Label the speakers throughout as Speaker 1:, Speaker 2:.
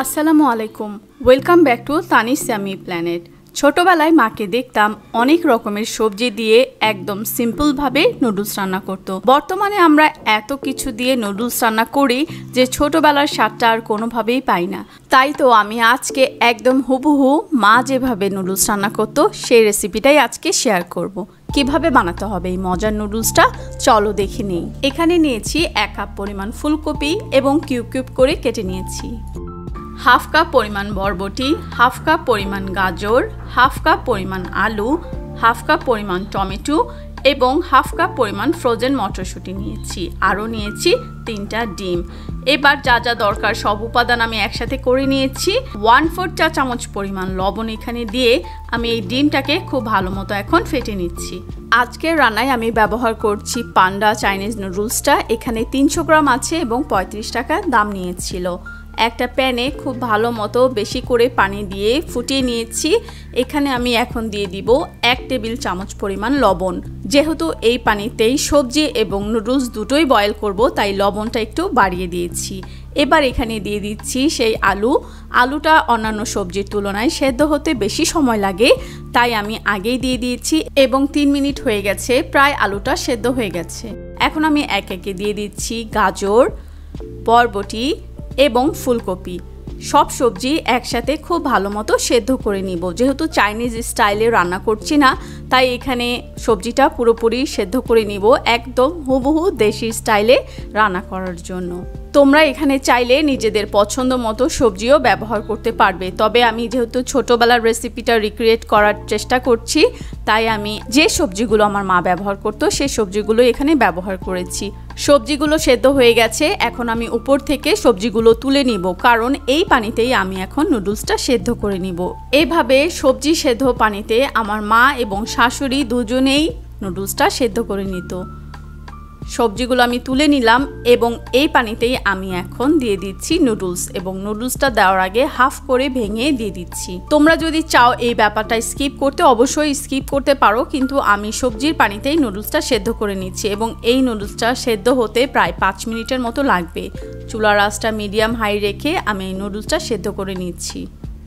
Speaker 1: আসসালামু আলাইকুম, welcome back to Tanis yummy planet. ছোটবেলায় মাকে দেখতাম অনেক রকমের সবজি দিয়ে একদম সিম্পলভাবে নুডলস রান্না করতো। বর্তমানে আমরা এত কিছু দিয়ে নুডলস রান্না করি যে ছোটবেলার স্বাদটা আর কোনোভাবেই পাই না। তাই তো আমি আজকে একদম হুবহু মা যেভাবে নুডলস রান্না করতো সেই রেসিপিটাই আজকে শেয়ার করব। কিভাবে বানাতে হবে এই মজার নুডলসটা চলো দেখে নিই। এখানে নিয়েছি 1 কাপ পরিমাণ ফুলকপি এবং কিউব কিউব করে কেটে নিয়েছি। 1/2 কাপ পরিমাণ বরবটি, 1/2 কাপ পরিমাণ গাজর, 1/2 কাপ পরিমাণ আলু, 1/2 কাপ পরিমাণ টমেটো এবং 1/2 কাপ পরিমাণ ফ্রোজেন মটরশুঁটি নিয়েছি। আরও নিয়েছি 3টা ডিম। এবার যা যা দরকার সব উপাদান আমি একসাথে করে নিয়েছি। 1/4 চা চামচ পরিমাণ লবণ এখানে দিয়ে আমি এই ডিমটাকে খুব ভালো মতো এখন ফেটে নিচ্ছি। আজকের রান্নায় আমি ব্যবহার করছি পান্ডা চাইনিজ নুডলসটা। এখানে 300 গ্রাম আছে এবং 35 টাকা দাম নিয়েছিল। একটা প্যানে খুব ভালো মতো বেশি করে পানি দিয়ে ফুটিয়ে নিয়েছি। এখানে আমি এখন দিয়ে দিব 1 টেবিল চামচ পরিমাণ লবণ। যেহেতু এই পানিতেই সবজি এবং নুডলস দুটোই বয়েল করব, তাই লবণটা একটু বাড়িয়ে দিয়েছি। এবার এখানে দিয়ে দিচ্ছি সেই আলুটা অন্যান্য সবজির তুলনায় সেদ্ধ হতে বেশি সময় লাগে, তাই আমি আগেই দিয়ে দিয়েছি এবং 3 মিনিট হয়ে গেছে, প্রায় আলুটা সেদ্ধ হয়ে গেছে। এখন আমি একে একে দিয়ে দিচ্ছি গাজর, বরবটি এবং ফুলকপি। সব সবজি একসাথে খুব ভালো মতো সেদ্ধ করে নিব। যেহেতু চাইনিজ স্টাইলে রান্না করছি না, তাই এখানে সবজিটা পুরোপুরি সেদ্ধ করে নিব, একদম হুবহু দেশি স্টাইলে রান্না করার জন্য। তোমরা এখানে চাইলে নিজেদের পছন্দ মতো সবজিও ব্যবহার করতে পারবে, তবে আমি যেহেতু ছোটোবেলার রেসিপিটা রিক্রিয়েট করার চেষ্টা করছি, তাই আমি যে সবজিগুলো আমার মা ব্যবহার করতো সেই সবজিগুলো এখানে ব্যবহার করেছি। সবজিগুলো সেদ্ধ হয়ে গেছে, এখন আমি উপর থেকে সবজিগুলো তুলে নিব, কারণ এই পানিতেই আমি এখন নুডলসটা সেদ্ধ করে নিব। এইভাবে সবজি সেদ্ধ পানিতে আমার মা এবং শাশুড়ি দুজনেই নুডলসটা সেদ্ধ করে নিত। সবজিগুলো আমি তুলে নিলাম এবং এই পানিতেই আমি এখন দিয়ে দিচ্ছি নুডলস, এবং নুডলসটা দেওয়ার আগে হাফ করে ভেঙে দিয়ে দিচ্ছি। তোমরা যদি চাও এই ব্যাপারটা স্কিপ করতে অবশ্যই স্কিপ করতে পারো, কিন্তু আমি সবজির পানিতেই নুডলসটা সেদ্ধ করে নিচ্ছি এবং এই নুডলসটা সেদ্ধ হতে প্রায় 5 মিনিটের মতো লাগবে। চুলার আঁচটা মিডিয়াম হাই রেখে আমি এই নুডলসটা সেদ্ধ করে নিচ্ছি।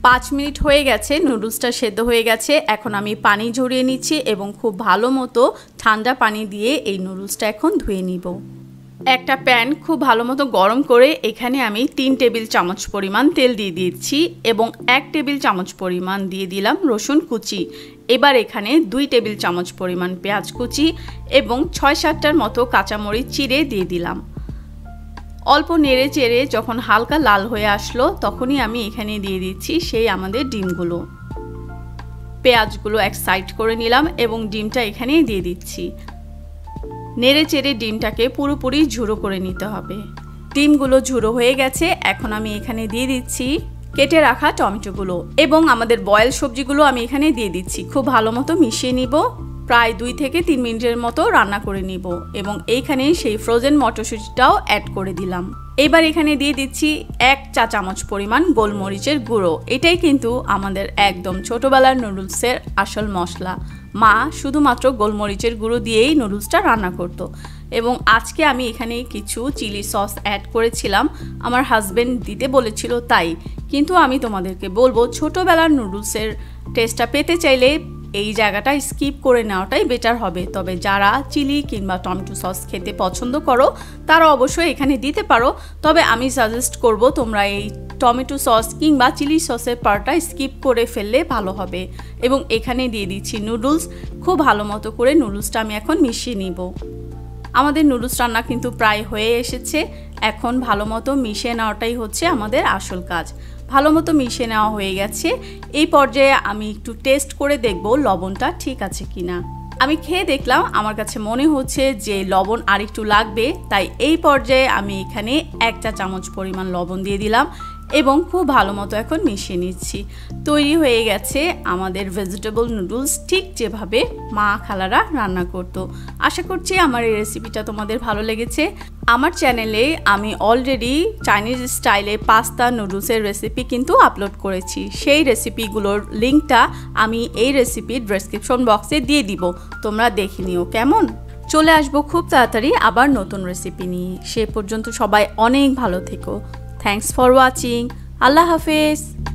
Speaker 1: 5 মিনিট হয়ে গেছে, নুডলসটা সেদ্ধ হয়ে গেছে। এখন আমি পানি ঝরিয়ে নিচ্ছি এবং খুব ভালো মতো ঠান্ডা পানি দিয়ে এই নুডলসটা এখন ধুয়ে নিব। একটা প্যান খুব ভালো মতো গরম করে এখানে আমি 3 টেবিল চামচ পরিমাণ তেল দিয়ে দিচ্ছি এবং 1 টেবিল চামচ পরিমাণ দিয়ে দিলাম রসুন কুচি। এবার এখানে 2 টেবিল চামচ পরিমাণ পেঁয়াজ কুচি এবং 6-7টার মতো কাঁচামরিচ চিড়ে দিয়ে দিলাম। অল্প নেড়ে চেড়ে যখন হালকা লাল হয়ে আসলো, তখনই আমি এখানে দিয়ে দিচ্ছি সেই আমাদের ডিমগুলো। পেঁয়াজগুলো এক সাইড করে নিলাম এবং ডিমটা এখানে দিয়ে দিচ্ছি। নেড়ে চেড়ে ডিমটাকে পুরোপুরি ঝুড়ো করে নিতে হবে। ডিমগুলো ঝুড়ো হয়ে গেছে, এখন আমি এখানে দিয়ে দিচ্ছি কেটে রাখা টমেটোগুলো এবং আমাদের বয়েল সবজিগুলো আমি এখানে দিয়ে দিচ্ছি। খুব ভালো মতো মিশিয়ে নিব, প্রায় 2 থেকে 3 মিনিটের মতো রান্না করে নিব এবং এইখানে সেই ফ্রোজেন মটরশুঁটিটাও অ্যাড করে দিলাম। এবার এখানে দিয়ে দিচ্ছি 1 চা চামচ পরিমাণ গোলমরিচের গুঁড়ো। এটাই কিন্তু আমাদের একদম ছোটোবেলার নুডলসের আসল মশলা। মা শুধুমাত্র গোলমরিচের গুঁড়ো দিয়েই নুডলসটা রান্না করতো এবং আজকে আমি এখানে কিছু চিলি সস অ্যাড করেছিলাম, আমার হাজবেন্ড দিতে বলেছিল তাই। কিন্তু আমি তোমাদেরকে বলবো ছোটোবেলার নুডলসের টেস্টটা পেতে চাইলে এই জায়গাটা স্কিপ করে নেওয়াটাই বেটার হবে। তবে যারা চিলি কিংবা টমেটো সস খেতে পছন্দ করো তারা অবশ্যই এখানে দিতে পারো, তবে আমি সাজেস্ট করব তোমরা এই টমেটো সস কিংবা চিলি সসের পার্টটা স্কিপ করে ফেললে ভালো হবে। এবং এখানে দিয়ে দিচ্ছি নুডলস। খুব ভালো মতো করে নুডলসটা আমি এখন মিশিয়ে নিব। আমাদের নুডলস রান্না কিন্তু প্রায় হয়ে এসেছে, এখন ভালো মতো মিশিয়ে নেওয়াটাই হচ্ছে আমাদের আসল কাজ। ভালো মতো মিশিয়ে নেওয়া হয়ে গেছে। এই পর্যায়ে আমি একটু টেস্ট করে দেখব লবণটা ঠিক আছে কিনা। আমি খেয়ে দেখলাম, আমার কাছে মনে হচ্ছে যে লবণ আর একটু লাগবে, তাই এই পর্যায়ে আমি এখানে 1 চা চামচ পরিমাণ লবণ দিয়ে দিলাম এবং খুব ভালো মতো এখন মিশিয়ে নিচ্ছি। তৈরি হয়ে গেছে আমাদের ভেজিটেবল নুডলস, ঠিক যেভাবে মা খালারা রান্না করতো। আশা করছি আমার এই রেসিপিটা তোমাদের ভালো লেগেছে। আমার চ্যানেলে আমি অলরেডি চাইনিজ স্টাইলে পাস্তা নুডলসের রেসিপি কিন্তু আপলোড করেছি। সেই রেসিপিগুলোর লিঙ্কটা আমি এই রেসিপির ডেসক্রিপশন বক্সে দিয়ে দিব, তোমরা দেখে নিও। কেমন? চলে আসবো খুব তাড়াতাড়ি আবার নতুন রেসিপি নিয়ে। সে পর্যন্ত সবাই অনেক ভালো থেকো। Thanks for watching. আল্লাহ হাফেজ।